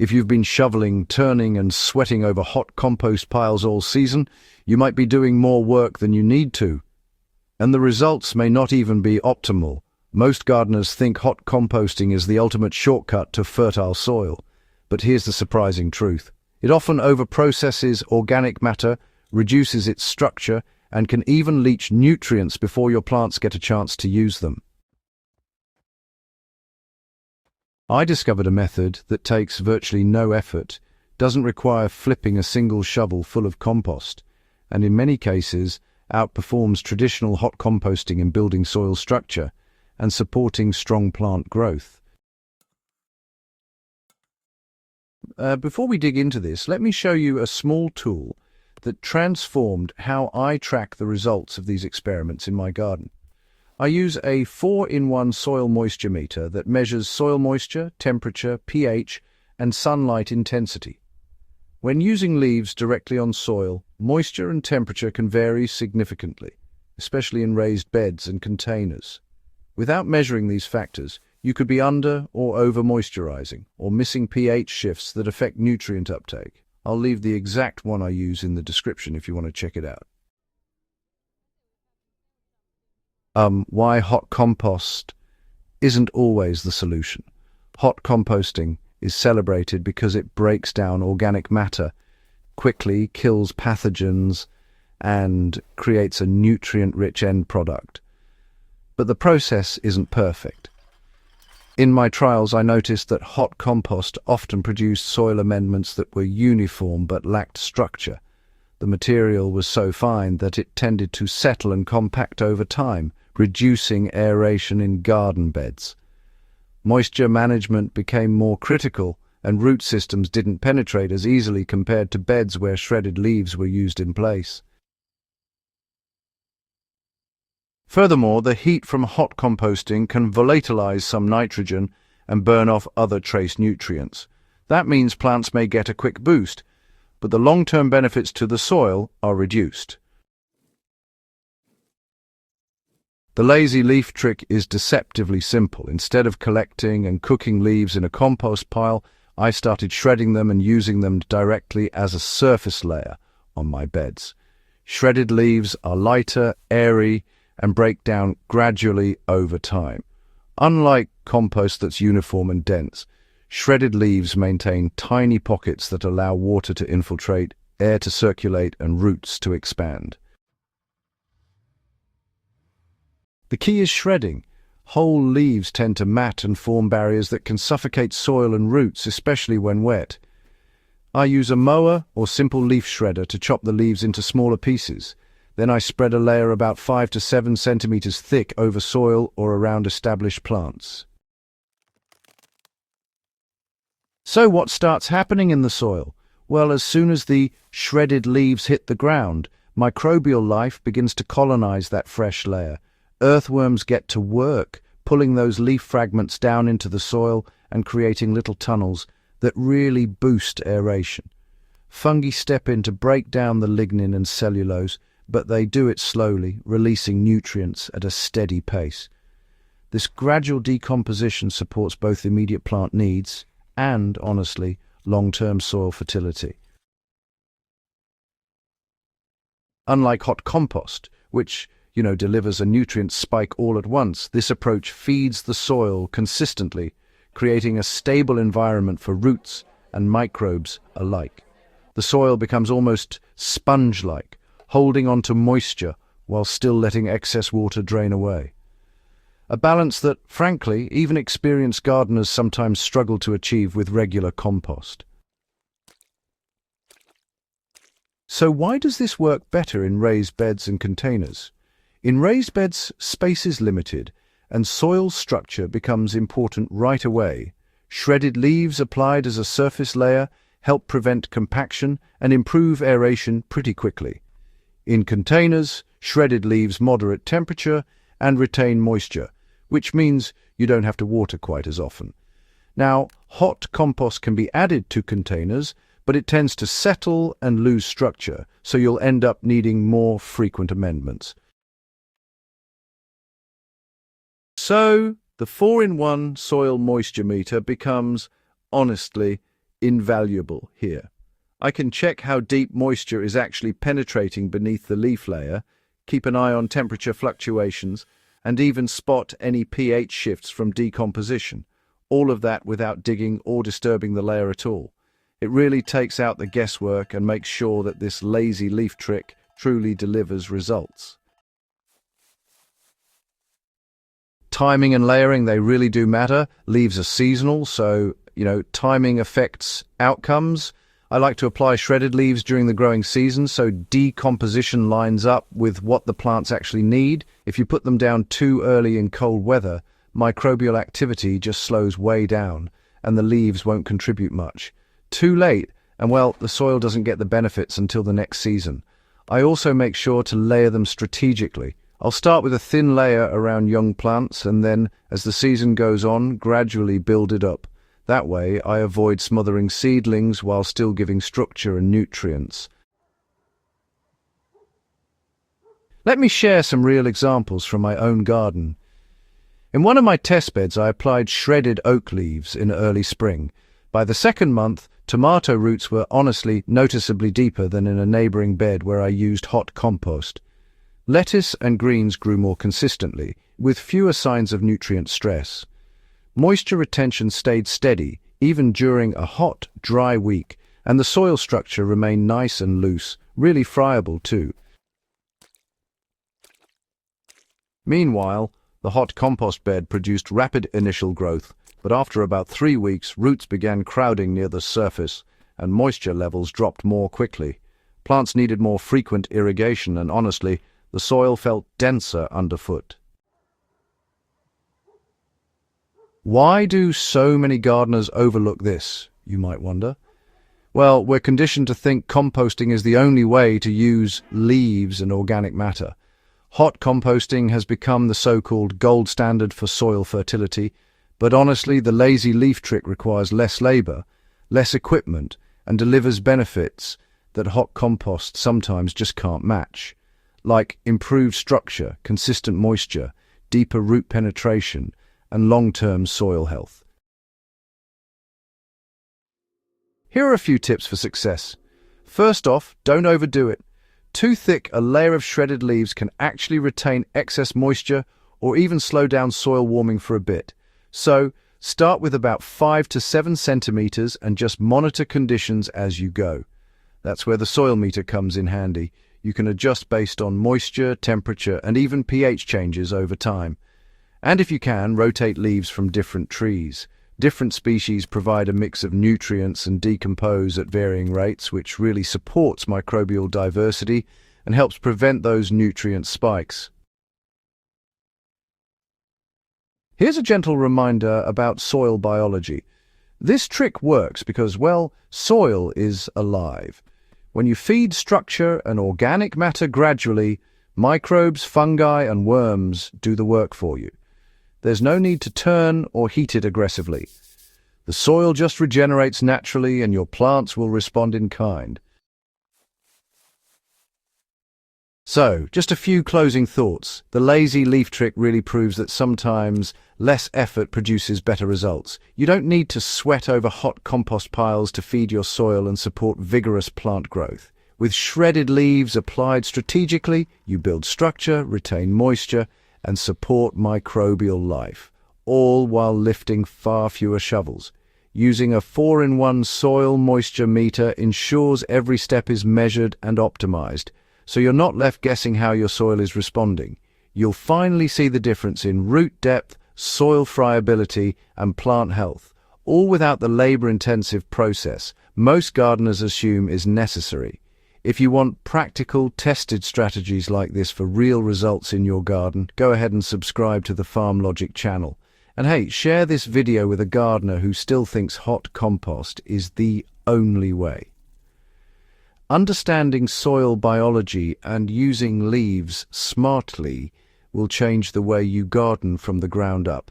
If you've been shoveling, turning, and sweating over hot compost piles all season, you might be doing more work than you need to. And the results may not even be optimal. Most gardeners think hot composting is the ultimate shortcut to fertile soil. But here's the surprising truth. It often overprocesses organic matter, reduces its structure, and can even leach nutrients before your plants get a chance to use them. I discovered a method that takes virtually no effort, doesn't require flipping a single shovel full of compost, and in many cases outperforms traditional hot composting in building soil structure and supporting strong plant growth. Before we dig into this, let me show you a small tool that transformed how I track the results of these experiments in my garden. I use a 4-in-1 soil moisture meter that measures soil moisture, temperature, pH, and sunlight intensity. When using leaves directly on soil, moisture and temperature can vary significantly, especially in raised beds and containers. Without measuring these factors, you could be under or over moisturizing, or missing pH shifts that affect nutrient uptake. I'll leave the exact one I use in the description if you want to check it out. Why hot compost isn't always the solution. Hot composting is celebrated because it breaks down organic matter, quickly kills pathogens, and creates a nutrient-rich end product. But the process isn't perfect. In my trials, I noticed that hot compost often produced soil amendments that were uniform but lacked structure. The material was so fine that it tended to settle and compact over time, reducing aeration in garden beds. Moisture management became more critical, and root systems didn't penetrate as easily compared to beds where shredded leaves were used in place. Furthermore, the heat from hot composting can volatilize some nitrogen and burn off other trace nutrients. That means plants may get a quick boost, but the long-term benefits to the soil are reduced. The lazy leaf trick is deceptively simple. Instead of collecting and cooking leaves in a compost pile, I started shredding them and using them directly as a surface layer on my beds. Shredded leaves are lighter, airy, and break down gradually over time. Unlike compost that's uniform and dense, shredded leaves maintain tiny pockets that allow water to infiltrate, air to circulate, and roots to expand. The key is shredding. Whole leaves tend to mat and form barriers that can suffocate soil and roots, especially when wet. I use a mower or simple leaf shredder to chop the leaves into smaller pieces. Then I spread a layer about 5 to 7 centimeters thick over soil or around established plants. So what starts happening in the soil? Well, as soon as the shredded leaves hit the ground, microbial life begins to colonize that fresh layer. Earthworms get to work, pulling those leaf fragments down into the soil and creating little tunnels that really boost aeration. Fungi step in to break down the lignin and cellulose, but they do it slowly, releasing nutrients at a steady pace. This gradual decomposition supports both immediate plant needs and, honestly, long-term soil fertility. Unlike hot compost, which, delivers a nutrient spike all at once, this approach feeds the soil consistently, creating a stable environment for roots and microbes alike. The soil becomes almost sponge-like, holding on to moisture while still letting excess water drain away. A balance that, frankly, even experienced gardeners sometimes struggle to achieve with regular compost. So why does this work better in raised beds and containers? In raised beds, space is limited, and soil structure becomes important right away. Shredded leaves applied as a surface layer help prevent compaction and improve aeration pretty quickly. In containers, shredded leaves moderate temperature and retain moisture, which means you don't have to water quite as often. Now, hot compost can be added to containers, but it tends to settle and lose structure, so you'll end up needing more frequent amendments. So, the 4-in-1 soil moisture meter becomes, honestly, invaluable here. I can check how deep moisture is actually penetrating beneath the leaf layer, keep an eye on temperature fluctuations, and even spot any pH shifts from decomposition. All of that without digging or disturbing the layer at all. It really takes out the guesswork and makes sure that this lazy leaf trick truly delivers results. Timing and layering, they really do matter. Leaves are seasonal, so, timing affects outcomes. I like to apply shredded leaves during the growing season, so decomposition lines up with what the plants actually need. If you put them down too early in cold weather, microbial activity just slows way down, and the leaves won't contribute much. Too late, and the soil doesn't get the benefits until the next season. I also make sure to layer them strategically. I'll start with a thin layer around young plants, and then, as the season goes on, gradually build it up. That way, I avoid smothering seedlings while still giving structure and nutrients. Let me share some real examples from my own garden. In one of my test beds, I applied shredded oak leaves in early spring. By the second month, tomato roots were honestly noticeably deeper than in a neighboring bed where I used hot compost. Lettuce and greens grew more consistently, with fewer signs of nutrient stress. Moisture retention stayed steady, even during a hot, dry week, and the soil structure remained nice and loose, really friable too. Meanwhile, the hot compost bed produced rapid initial growth, but after about 3 weeks, roots began crowding near the surface, and moisture levels dropped more quickly. Plants needed more frequent irrigation, and honestly, the soil felt denser underfoot. Why do so many gardeners overlook this, you might wonder? Well, we're conditioned to think composting is the only way to use leaves and organic matter. Hot composting has become the so-called gold standard for soil fertility, but honestly, the lazy leaf trick requires less labor, less equipment, and delivers benefits that hot compost sometimes just can't match, like improved structure, consistent moisture, deeper root penetration, and long-term soil health. Here are a few tips for success. First off, don't overdo it. Too thick a layer of shredded leaves can actually retain excess moisture or even slow down soil warming for a bit. So, start with about 5 to 7 centimeters and just monitor conditions as you go. That's where the soil meter comes in handy. You can adjust based on moisture, temperature, and even pH changes over time. And if you can, rotate leaves from different trees. Different species provide a mix of nutrients and decompose at varying rates, which really supports microbial diversity and helps prevent those nutrient spikes. Here's a gentle reminder about soil biology. This trick works because, soil is alive. When you feed structure and organic matter gradually, microbes, fungi, and worms do the work for you. There's no need to turn or heat it aggressively. The soil just regenerates naturally and your plants will respond in kind. So, just a few closing thoughts. The lazy leaf trick really proves that sometimes less effort produces better results. You don't need to sweat over hot compost piles to feed your soil and support vigorous plant growth. With shredded leaves applied strategically, you build structure, retain moisture, and support microbial life, all while lifting far fewer shovels. Using a 4-in-1 soil moisture meter ensures every step is measured and optimized, so you're not left guessing how your soil is responding. You'll finally see the difference in root depth, soil friability, and plant health, all without the labor-intensive process most gardeners assume is necessary. If you want practical, tested strategies like this for real results in your garden, go ahead and subscribe to the Farm Logic channel. And hey, share this video with a gardener who still thinks hot compost is the only way. Understanding soil biology and using leaves smartly will change the way you garden from the ground up.